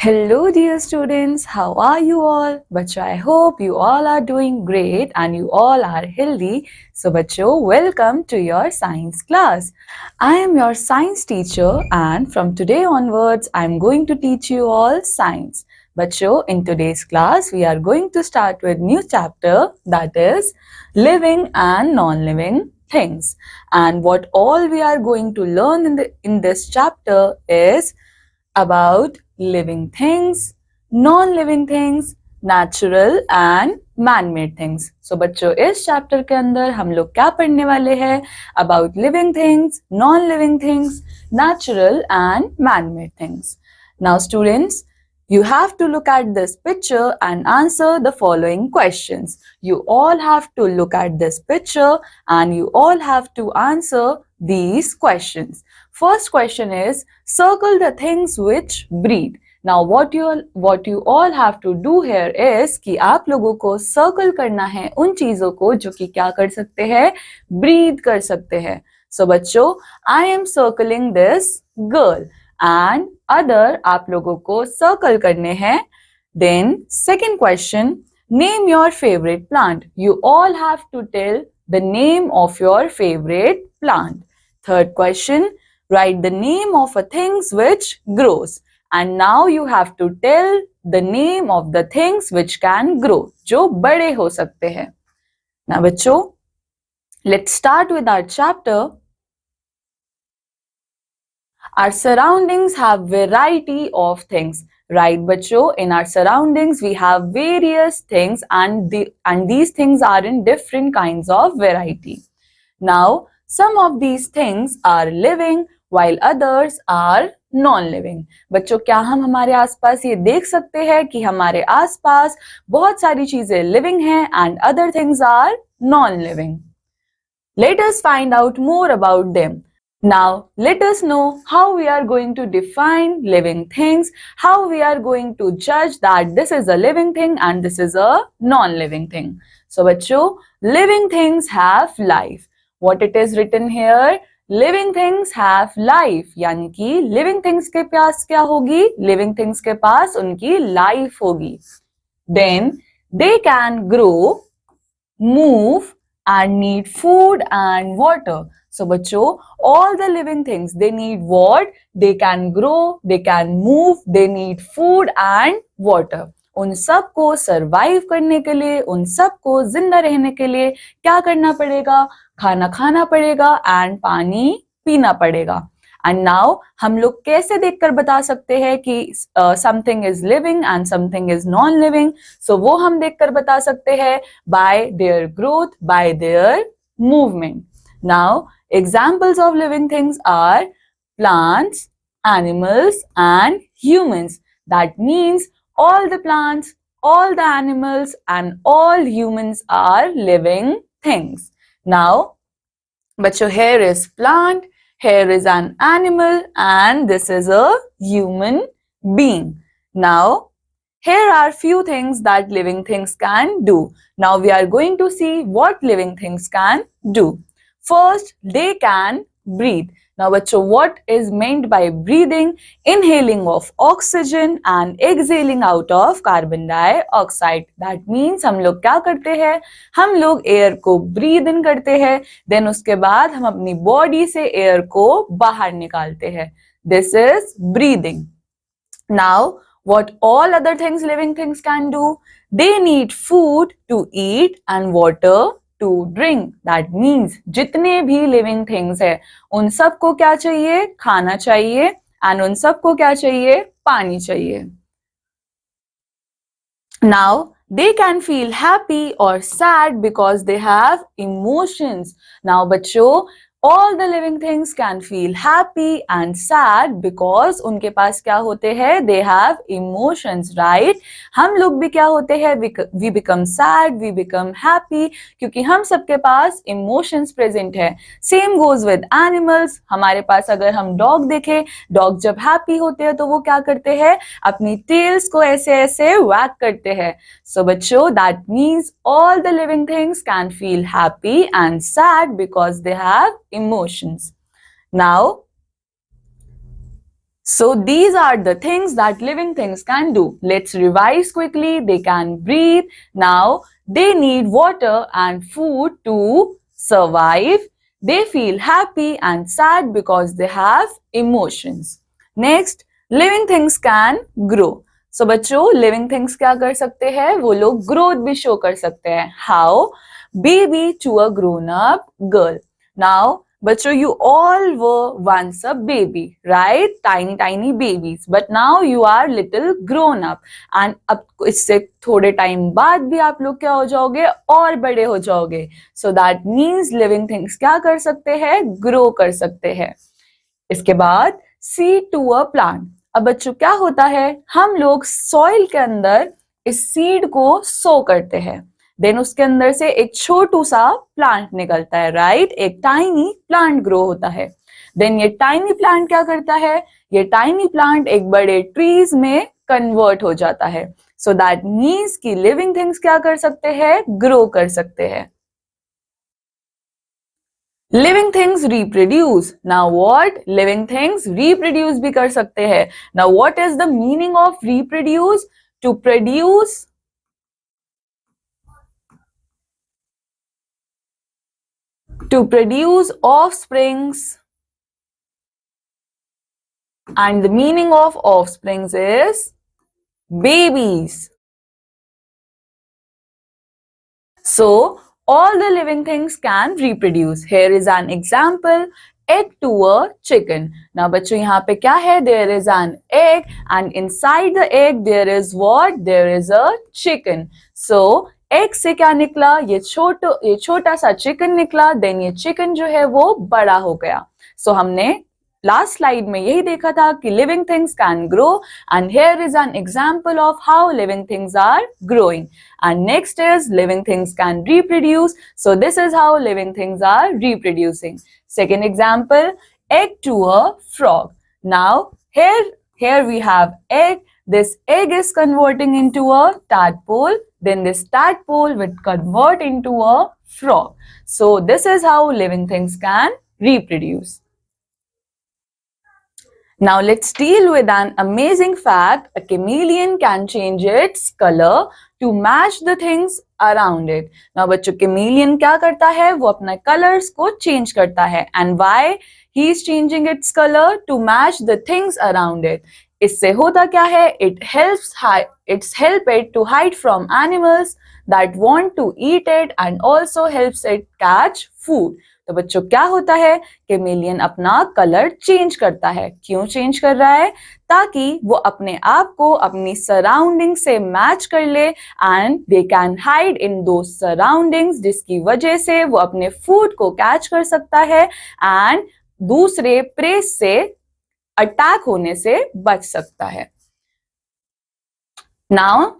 Hello dear students, how are you all? बच्चों, I hope you all are doing great and you all are healthy. So बच्चों, welcome to your science class. I am your science teacher and from today onwards, I am going to teach you all science. बच्चों, in today's class, we are going to start with new chapter that is living and non-living things. And what all we are going to learn in this chapter is about living things, non-living things, natural and man-made things. So बच्चों इस chapter के अंदर हम लोग क्या पढ़ने वाले हैं about living things, non-living things, natural and man-made things. Now students, you have to look at this picture and answer the following questions. You all have to look at this picture and you all have to answer these questions. First question is circle the things which breathe. Now what you all have to do here is कि आप लोगों को circle करना है उन चीजों को जो कि क्या कर सकते हैं breathe कर सकते हैं. So बच्चों I am circling this girl and other आप लोगों को circle करने हैं. Then second question, name your favorite plant. You all have to tell the name of your favorite plant. Third question, write the name of a things which grows. And now you have to tell the name of the things which can grow, जो बड़े हो सकते हैं. Now बच्चों, let's start with our chapter. Our surroundings have variety of things. Right, बच्चों, in our surroundings we have various things and these things are in different kinds of variety. Now, some of these things are living while others are non-living. बच्चों क्या हम हमारे आसपास ये देख सकते हैं कि हमारे आसपास बहुत सारी चीजें living हैं and other things are non-living. Let us find out more about them. Now, let us know how we are going to define living things, how we are going to judge that this is a living thing and this is a non-living thing. So, बच्चों, living things have life. What it is written here? Living things have life. यानी कि living things के पास क्या होगी? Living things के पास उनकी life होगी. Then they can grow, move and need food and water. So बच्चों, all the living things, they need what? They can grow, they can move, they need food and water. उन सब को survive करने के लिए, उन सब को जिंदा रहने के लिए क्या करना पड़ेगा? खाना खाना पड़ेगा एंड पानी पीना पड़ेगा. एंड नाउ हम लोग कैसे देखकर बता सकते हैं कि something is living and something is non living? So वो हम देखकर बता सकते हैं by their growth, by their movement. Now examples of living things are plants, animals and humans. That means all the plants, all the animals and all humans are living things. Now, बच्चों, here is plant, here is an animal and this is a human being. Now, here are few things that living things can do. Now, we are going to see what living things can do. First, they can breathe. Now, बच्चों, what is meant by breathing? Inhaling of oxygen and exhaling out of carbon dioxide. That means हम लोग क्या करते हैं? हम लोग air को breathe in करते हैं, then उसके बाद हम अपनी body से एयर को बाहर निकालते हैं. This is breathing. Now, what all other things living things can do? They need food to eat and water to drink. That means जितने भी living things है उन सबको क्या चाहिए? खाना चाहिए and उन सबको क्या चाहिए? पानी चाहिए. Now they can feel happy or sad because they have emotions. Now बच्चों, all the living things can feel happy and sad because उनके पास क्या होते हैं? They have emotions, right? हम लोग भी क्या होते हैं? We become sad, we become happy क्योंकि हम सबके पास emotions present है. Same goes with animals. हमारे पास अगर हम dog देखें, dog जब happy होते हैं तो वो क्या करते हैं? अपनी tails को ऐसे ऐसे wag करते हैं. So बच्चों, that means all the living things can feel happy and sad because they have emotions. Now, So these are the things that living things can do. Let's revise quickly. They can breathe. Now they need water and food to survive. They feel happy and sad because they have emotions. Next, living things can grow. So बच्चों, living things क्या कर सकते हैं? वो लोग growth भी show कर सकते हैं. How? Baby to a grown up girl. Now बच्चों, you all were once a baby, right? Tiny babies. But now you are little grown up. And अब इससे थोड़े टाइम बाद भी आप लोग क्या हो जाओगे? और बड़े हो जाओगे. So that means living things क्या कर सकते हैं? Grow कर सकते हैं. इसके बाद seed to a plant. अब बच्चों क्या होता है? हम लोग सॉइल के अंदर इस सीड को सो करते हैं. देन उसके अंदर से एक छोटू सा प्लांट निकलता है, राइट? एक टाइनी प्लांट ग्रो होता है. देन ये टाइनी प्लांट क्या करता है? ये टाइनी प्लांट एक बड़े ट्रीज में कन्वर्ट हो जाता है. सो दैट मीन्स कि लिविंग थिंग्स क्या कर सकते हैं? ग्रो कर सकते हैं. Living things reproduce. Now what? Living things reproduce भी कर सकते हैं. Now what is the meaning of reproduce? To produce offsprings, and the meaning of offsprings is babies. So all the living things can reproduce. Here is an example. Egg to a chicken. Now बच्चों यहाँ पे क्या है? There is an egg and inside the egg there is what? There is a chicken. So egg से क्या निकला? ये छोटा सा चिकन निकला. देन ये चिकन जो है वो बड़ा हो गया. सो हमने लास्ट स्लाइड में यही देखा था कि living things can grow, and here is an example of how living things are growing. And next is living things can reproduce. So this is how living things are reproducing. Second example, egg to a frog. Now here we have egg. This egg is converting into a tadpole. Then this tadpole will convert into a frog. So this is how living things can reproduce. Now let's deal with an amazing fact. A chameleon can change its color to match the things around it. Now बच्चों, chameleon क्या करता है? वो अपने colors को change करता है. And why he is changing its color? To match the things around it. इससे होता क्या है? It's help it to hide from animals that want to eat it and also helps it catch food. तो बच्चों क्या होता है? Chameleon अपना कलर चेंज करता है. क्यों चेंज कर रहा है? ताकि वो अपने आप को अपनी सराउंडिंग से मैच कर ले एंड दे कैन हाइड इन दो सराउंडिंग्स, जिसकी वजह से वो अपने फूड को कैच कर सकता है एंड दूसरे प्रे से अटैक होने से बच सकता है. Now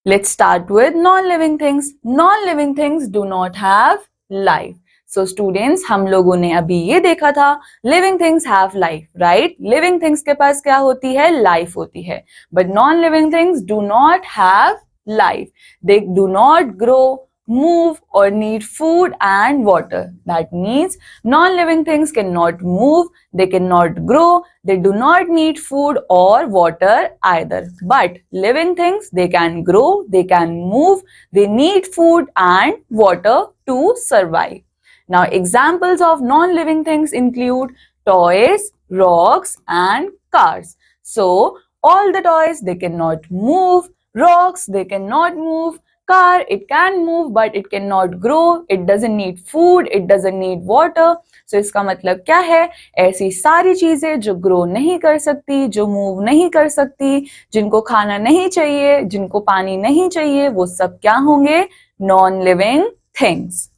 let's start with non living things. Non living things do not have life. So students, हम लोगों ने अभी ये देखा था living things have life, right? Living things के पास क्या होती है? लाइफ होती है. But non living things do not have life. They do not grow, move or need food and water. That means non-living things cannot move, they cannot grow, they do not need food or water either. But living things, they can grow, they can move, they need food and water to survive. Now examples of non-living things include toys, rocks and cars. So all the toys, they cannot move, rocks, they cannot move, car, it can move but it cannot grow, it doesn't need food, it doesn't need water. So इसका मतलब क्या है? ऐसी सारी चीजें जो grow नहीं कर सकती, जो मूव नहीं कर सकती, जिनको खाना नहीं चाहिए, जिनको पानी नहीं चाहिए, वो सब क्या होंगे? Non living things.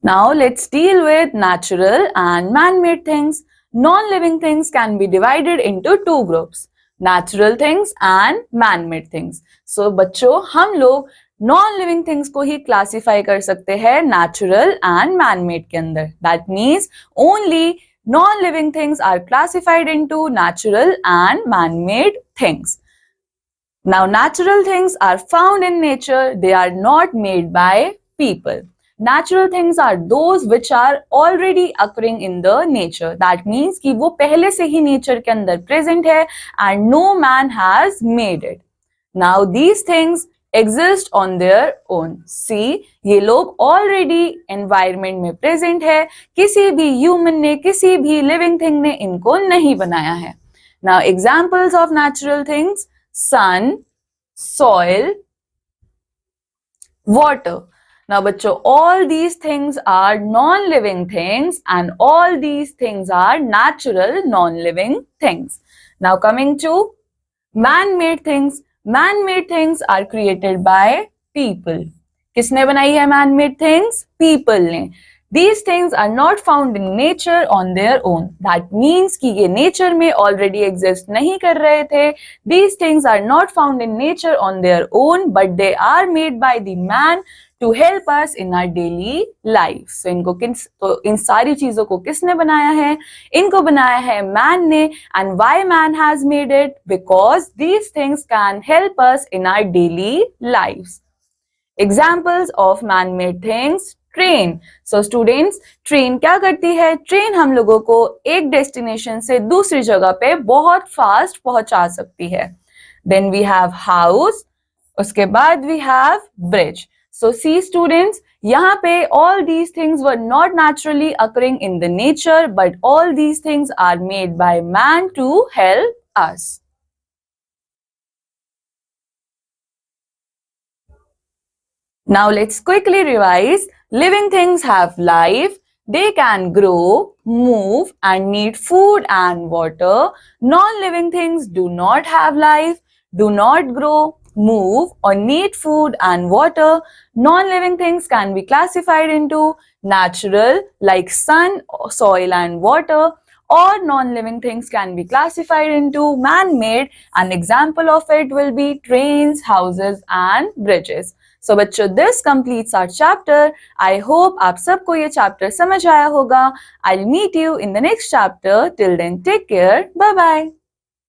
Now let's deal with natural and man-made things. Non-living things can be divided into two groups. Natural things and man-made things. So बच्चों, हम लोग non-living things को ही classify कर सकते हैं natural and man-made के अंदर. That means only non-living things are classified into natural and man-made things. Now natural things are found in nature. They are not made by people. Natural things are those which are already occurring in the nature. That means कि वो पहले से ही nature के अंदर present है and no man has made it. Now these things exist on their own. See, ये लोग already environment में present है, किसी भी human ने, किसी भी living thing ने इनको नहीं बनाया है. Now examples of natural things: sun, soil, water. Now बच्चों, all these things are non-living things and all these things are natural non-living things. Now coming to man-made things. Man-made things are created by people. किसने बनाई है man-made things? People ने. These things are not found in nature on their own. That means कि ये nature में already exist नहीं कर रहे थे. These things are not found in nature on their own, but they are made by the man to help us in our daily life. So इन सारी चीजों को किसने बनाया है? इनको बनाया है man ने. And why man has made it? Because these things can help us in our daily lives. Examples of man-made things: train. So students, train क्या करती है? ट्रेन हम लोगों को एक डेस्टिनेशन से दूसरी जगह पे बहुत फास्ट पहुंचा सकती है. देन वी हैव हाउस, उसके बाद we have bridge. So see students, यहाँ पे all these things were not naturally occurring in the nature, but all these things are made by man to help us. Now let's quickly revise. Living things have life. They can grow, move, and need food and water. Non-living things do not have life, do not grow, move, or need food and water. Non-living things can be classified into natural, like sun, soil, and water, or non-living things can be classified into man-made. An example of it will be trains, houses, and bridges. So बच्चों, this completes our chapter. I hope आप सबको ये chapter समझ आया होगा. I'll meet you in the next chapter. Till then, take care. Bye bye.